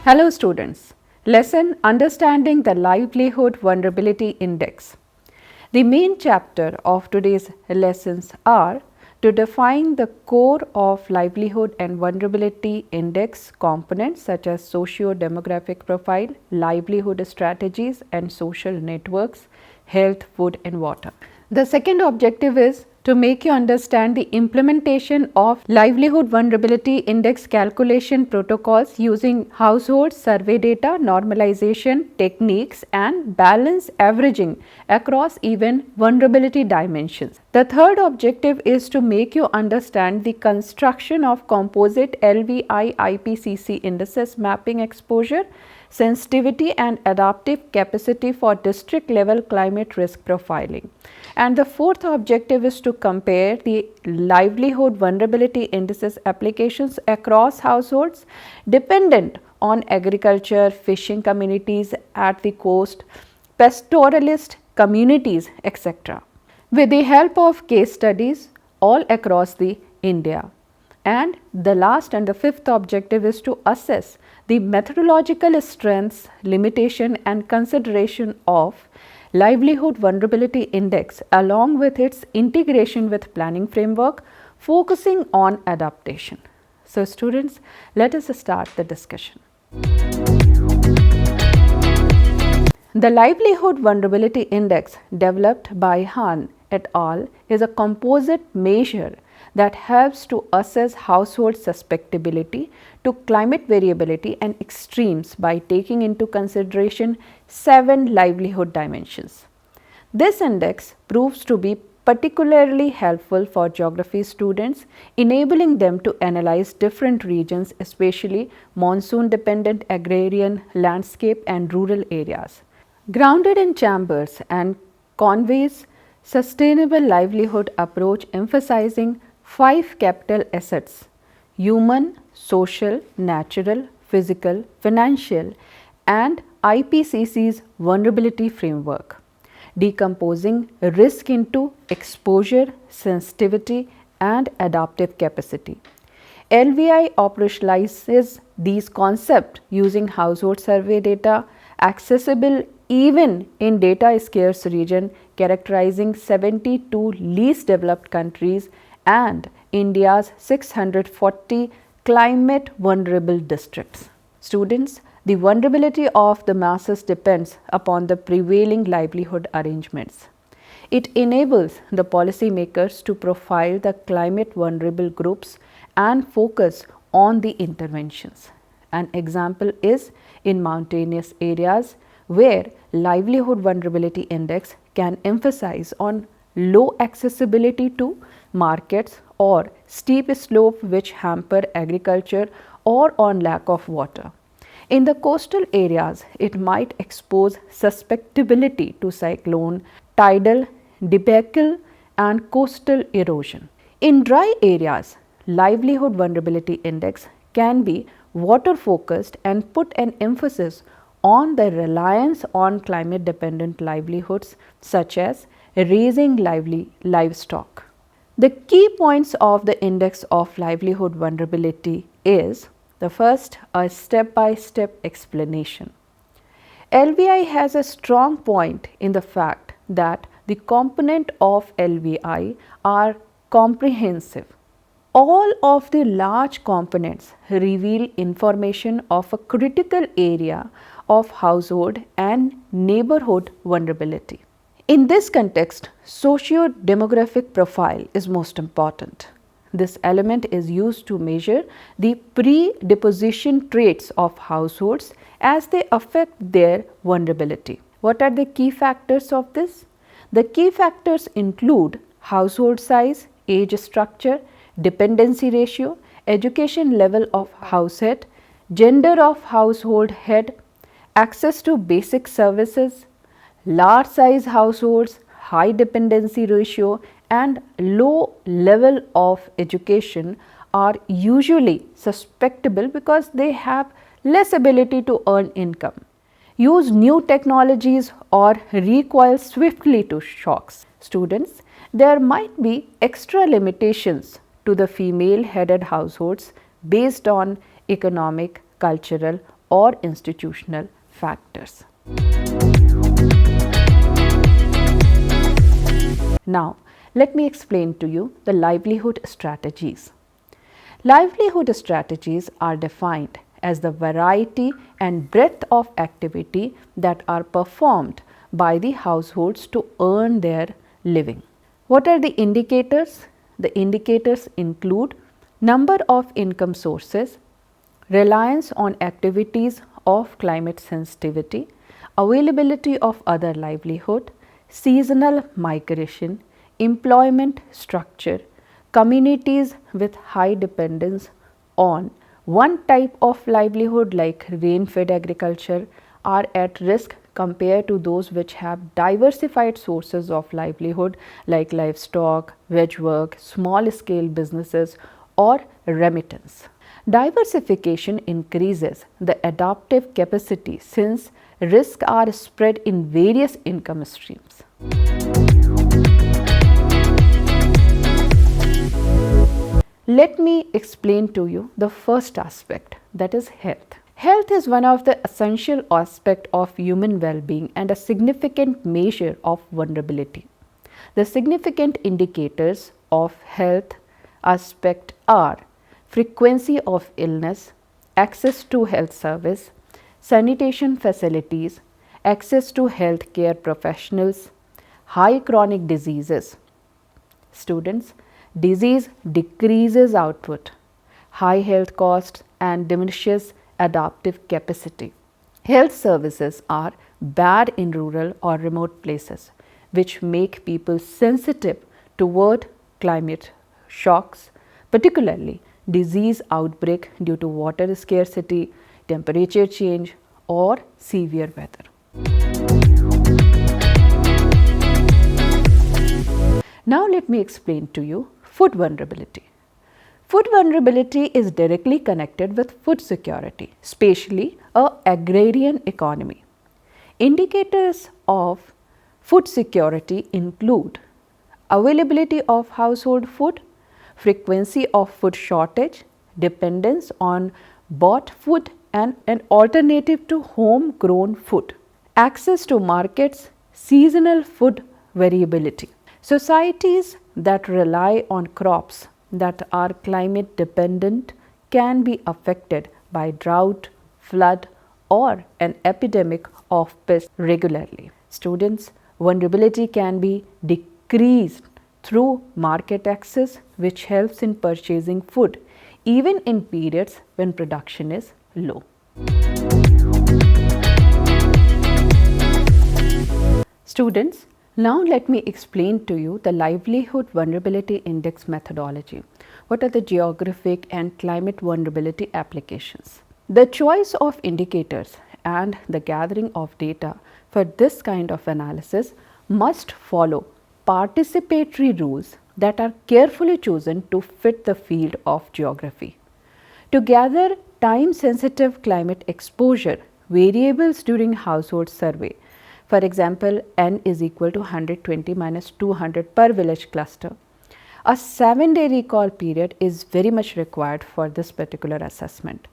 Hello students, lesson Understanding the Livelihood Vulnerability Index. The main chapter of today's lessons are to define the core of livelihood and vulnerability index components such as socio-demographic profile, livelihood strategies and social networks, health, food and water. The second objective is to make you understand the implementation of livelihood vulnerability index calculation protocols using household survey data, normalization techniques and balance averaging across even vulnerability dimensions. The third objective is to make you understand the construction of composite LVI IPCC indices mapping exposure, sensitivity and adaptive capacity for district level climate risk profiling. And the fourth objective is to compare the livelihood vulnerability indices applications across households dependent on agriculture, fishing communities at the coast, pastoralist communities, etc. with the help of case studies all across the India. And the last and the fifth objective is to assess the methodological strengths, limitation and consideration of livelihood vulnerability index along with its integration with planning framework focusing on adaptation. So students, let us start the discussion. The Livelihood Vulnerability Index developed by Han et al. Is a composite measure that helps to assess household susceptibility to climate variability and extremes by taking into consideration 7 livelihood dimensions. This index proves to be particularly helpful for geography students, enabling them to analyze different regions, especially monsoon-dependent agrarian landscape and rural areas. Grounded in Chambers and Conway's sustainable livelihood approach emphasizing 5 capital assets: human, social, natural, physical, financial and IPCC's vulnerability framework, decomposing risk into exposure, sensitivity and adaptive capacity. LVI operationalizes these concepts using household survey data accessible even in data scarce region characterizing 72 least developed countries and India's 640 climate vulnerable districts. Students, the vulnerability of the masses depends upon the prevailing livelihood arrangements. It enables the policymakers to profile the climate vulnerable groups and focus on the interventions. An example is in mountainous areas where livelihood vulnerability index can emphasize on low accessibility to markets or steep slope which hamper agriculture or on lack of water. In the coastal areas, it might expose susceptibility to cyclone, tidal debacle and coastal erosion. In dry areas, livelihood vulnerability index can be water focused and put an emphasis on the reliance on climate dependent livelihoods such as raising livestock. The key points of the index of livelihood vulnerability is the first, a step-by-step explanation. LVI has a strong point in the fact that the component of LVI are comprehensive. All of the large components reveal information of a critical area of household and neighborhood vulnerability. In this context, socio-demographic profile is most important. This element is used to measure the predisposition traits of households as they affect their vulnerability. What are the key factors of this? The key factors include household size, age structure, dependency ratio, education level of house head, gender of household head, access to basic services, large size households, high dependency ratio and low level of education are usually susceptible because they have less ability to earn income, use new technologies or recoil swiftly to shocks. Students, there might be extra limitations to the female headed households based on economic, cultural or institutional factors. Now, let me explain to you the livelihood strategies. Livelihood strategies are defined as the variety and breadth of activity that are performed by the households to earn their living. What are the indicators? The indicators include number of income sources, reliance on activities of climate sensitivity, availability of other livelihood, seasonal migration, employment structure, communities with high dependence on one type of livelihood like rain-fed agriculture are at risk compared to those which have diversified sources of livelihood like livestock, veg work, small-scale businesses or remittance. Diversification increases the adaptive capacity since risks are spread in various income streams. Let me explain to you the first aspect, that is health. Health is one of the essential aspects of human well-being and a significant measure of vulnerability. The significant indicators of health aspect are frequency of illness, access to health service, sanitation facilities, access to health care professionals, high chronic diseases. Students, disease decreases output, high health costs and diminishes adaptive capacity. Health services are bad in rural or remote places, which make people sensitive toward climate shocks, particularly disease outbreak due to water scarcity, temperature change or severe weather. Now let me explain to you food vulnerability. Food vulnerability is directly connected with food security, especially an agrarian economy. Indicators of food security include availability of household food, frequency of food shortage, dependence on bought food and an alternative to home-grown food, access to markets, seasonal food variability. Societies that rely on crops that are climate dependent can be affected by drought, flood or an epidemic of pests regularly. Students, vulnerability can be decreased through market access, which helps in purchasing food even in periods when production is low. Students, now let me explain to you the Livelihood Vulnerability Index methodology. What are the geographic and climate vulnerability applications? The choice of indicators and the gathering of data for this kind of analysis must follow participatory rules that are carefully chosen to fit the field of geography. To gather time-sensitive climate exposure variables during household survey, for example, n is equal to 120 minus 200 per village cluster, a 7-day recall period is very much required for this particular assessment.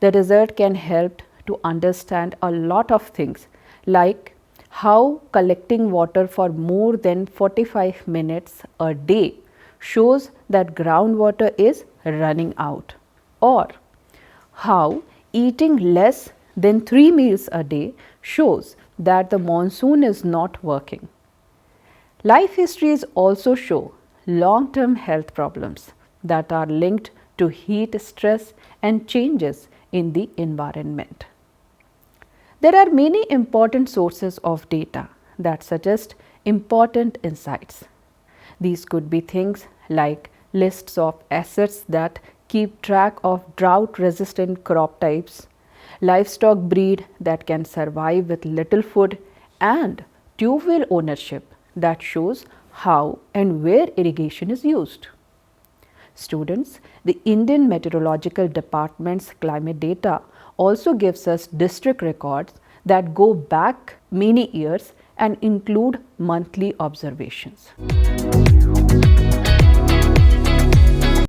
The result can help to understand a lot of things like how collecting water for more than 45 minutes a day shows that groundwater is running out, or how eating less than 3 meals a day shows that the monsoon is not working. Life histories also show long-term health problems that are linked to heat stress and changes in the environment. There are many important sources of data that suggest important insights. These could be things like lists of assets that keep track of drought-resistant crop types, livestock breed that can survive with little food, and tube well ownership that shows how and where irrigation is used. Students, the Indian Meteorological Department's climate data also gives us district records that go back many years and include monthly observations.